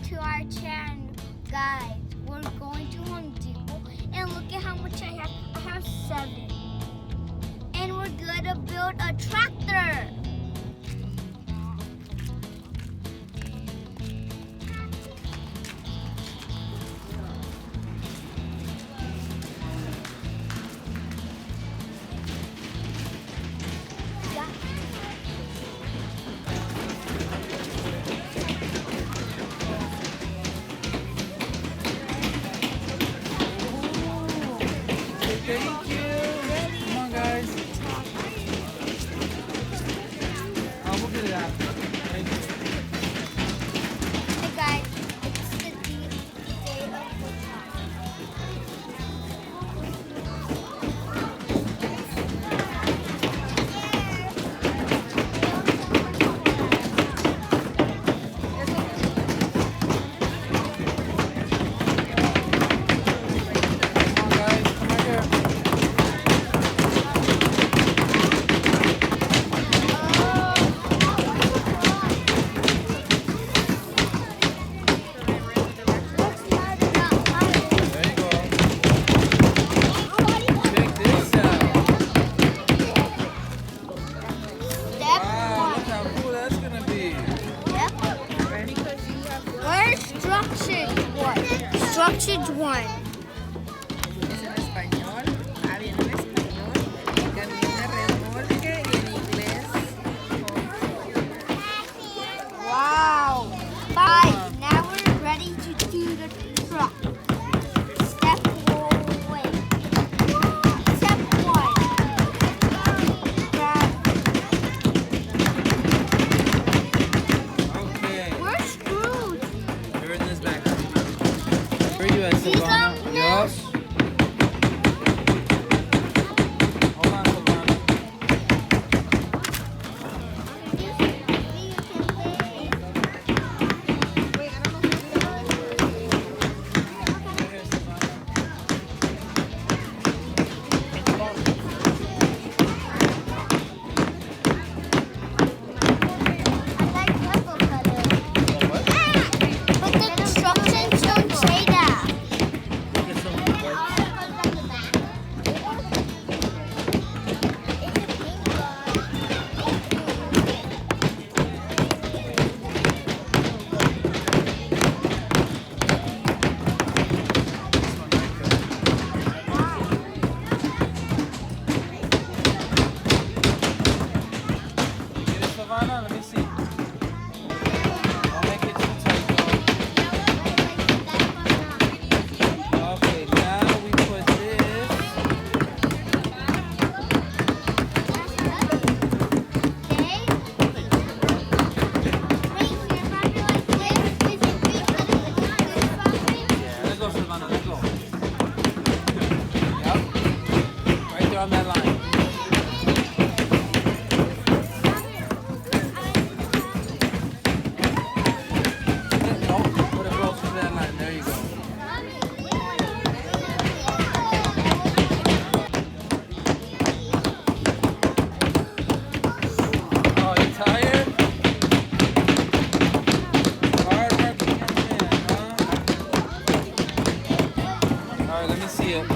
to our channel, guys. We're going to Home Depot and look at how much I have. I have 7. And we're gonna build a tractor. Thank you. Come on, guys. We'll get it out. Thank you. Hey guys, it's the day of the Structured one. Es en español, viene en español, camión de remolque y en inglés. Wow. Guys, now we're ready to do the truck. Step 1. Step 1. Okay. We're screwed. You're in this back. Where are you at, Silvannah? Yup. Hold on, Silvannah. But the instructions don't say that. Get some white. Get it, Silvannah? Let me see. Don't make it too tight, though. Okay, now we put this. Yeah, let's go, Silvannah. Let's go. Yep. Right there on that line. No, put it close to that line. There you go. Oh, you tired? Hard work coming in, huh? All right, let me see it.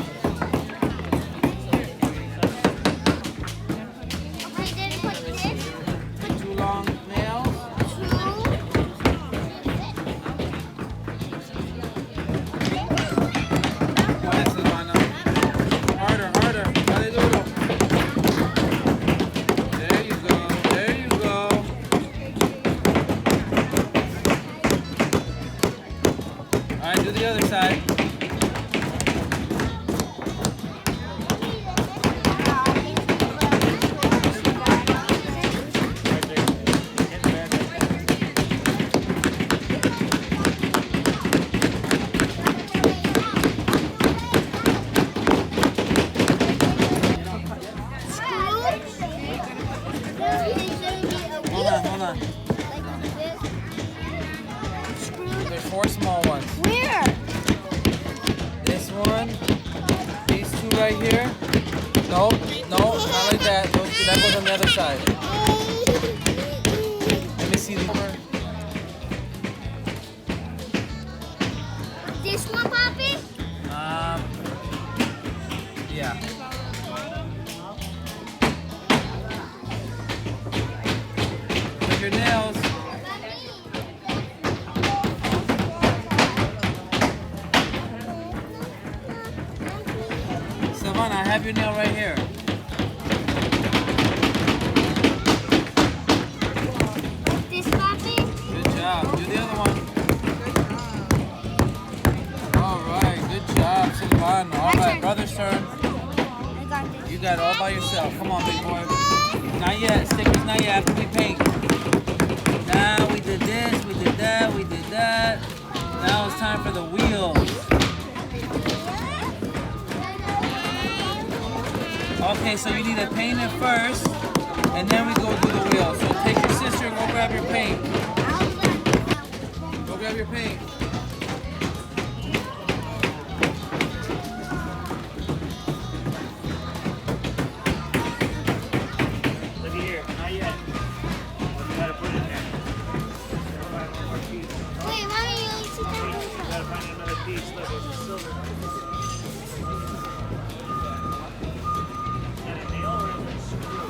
Two long nails. Go ahead, Silvannah. Harder, harder. Dale duro. There you go. There you go. All right, do the other side. Hold on, hold on. There's 4 small ones. Where? This one, these 2 right here. No, no, not like that. That goes on the other side. Let me see the This one, Poppy? Yeah. With your nails. Silvannah, I have your nail right here. This, Poppy? Good job. Do the other one. All right. Good job, Silvannah. All right, brother's turn. I got this. You got it all by yourself. Come on, big boy. Not yet. Stickers, not yet. After we paint. Now we did this, we did that, we did that. Now it's time for the wheels. Okay, so you need to paint it first, and then we go do the wheels. So take your sister and go grab your paint. Go grab your paint. Look here, not yet. You gotta put it there. Wait, Mommy, you need to You gotta find another piece. Look, it's a silver. And a nail or a screw.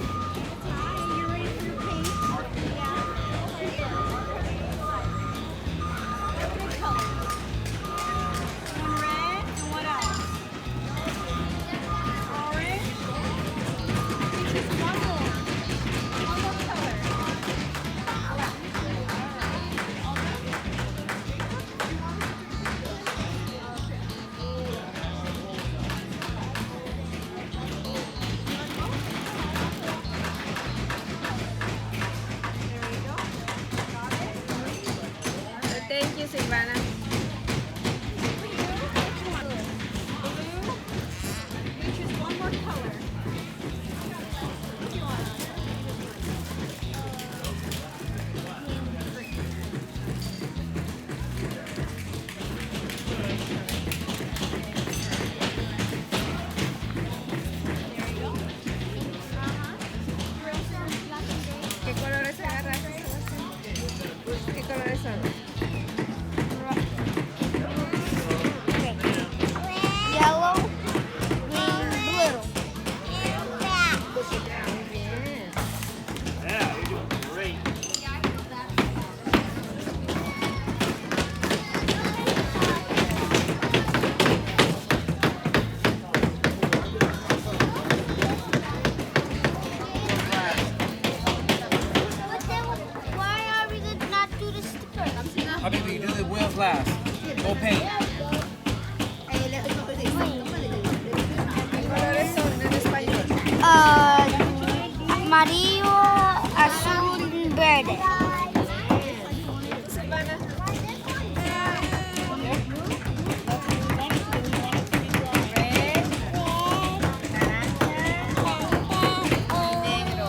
Thank you, Silvana. ¿Qué colores agarraste, Sebastián? ¿Qué colores son? yellow, green, blue. Yeah, you're doing great. But then, why are we gonna not do the sticker? Habibi, you do the wheels last. Go paint. ¿Qué colores son en español? Amarillo, azul, verde. Silvana. Red, naranja, negro.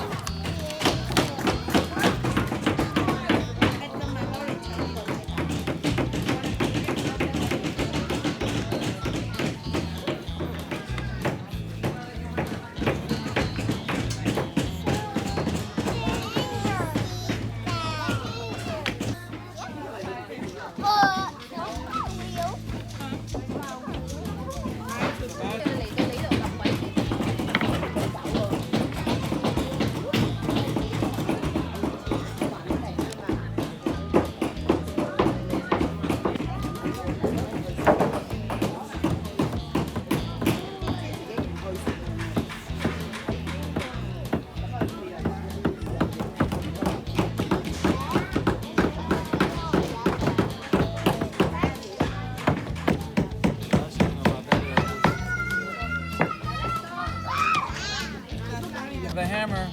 The hammer.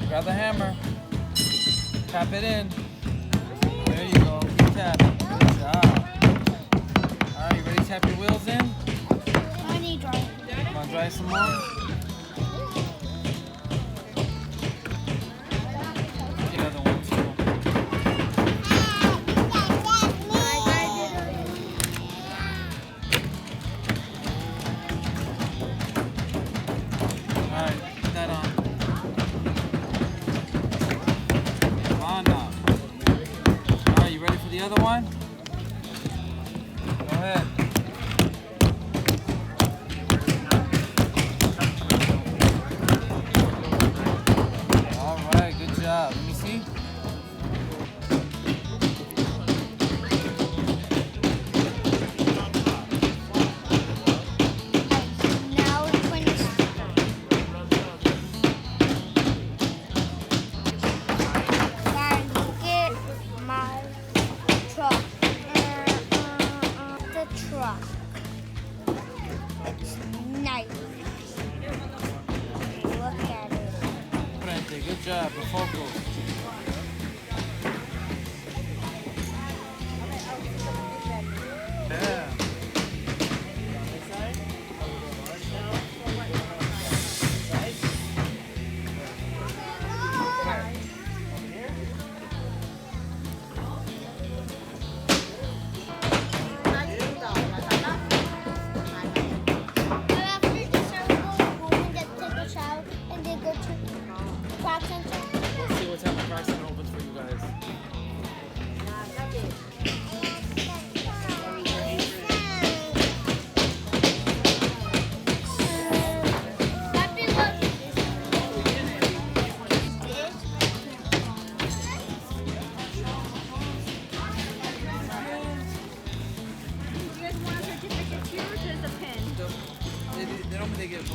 Grab the hammer. Tap it in. There you go. Keep tapping. Good job. All right, you ready to tap your wheels in? I need dry. Want to dry some more? The other one too. All right, put that on. Come on now. All right, you ready for the other one? Go ahead.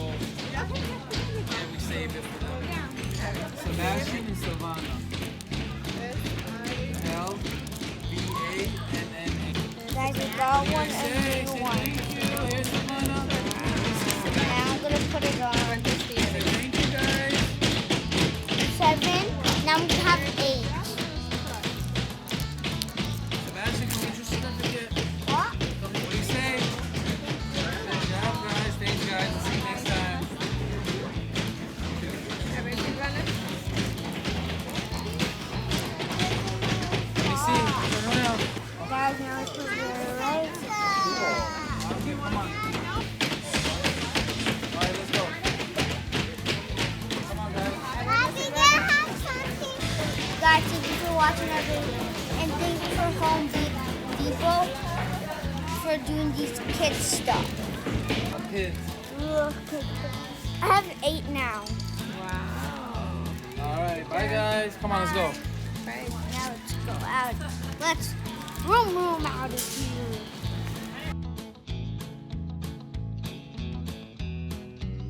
and we save it for them. Sebastian and Silvannah. L-V-A-N-N-A. Guys, we got one and Say new one. thank you. Here's Silvannah. Now I'm gonna put it on. Say thank you, guys. 7. Now we have 8. Sebastian, come get your certificate. What? What do you say? Good job, guys. Thanks, guys. See you next time. A ver, Silvana. Let me see. Turn around. Guys, now it's put it right. Okay, come on. All right, let's go. Come on, guys. Guys, thank you for watching our video. And thank you for Home Depot for doing these kids stuff. Kids. I have 8 now. Wow. All right, bye, guys. Come on, let's go. Bye. Now let's go out. Let's room out of here.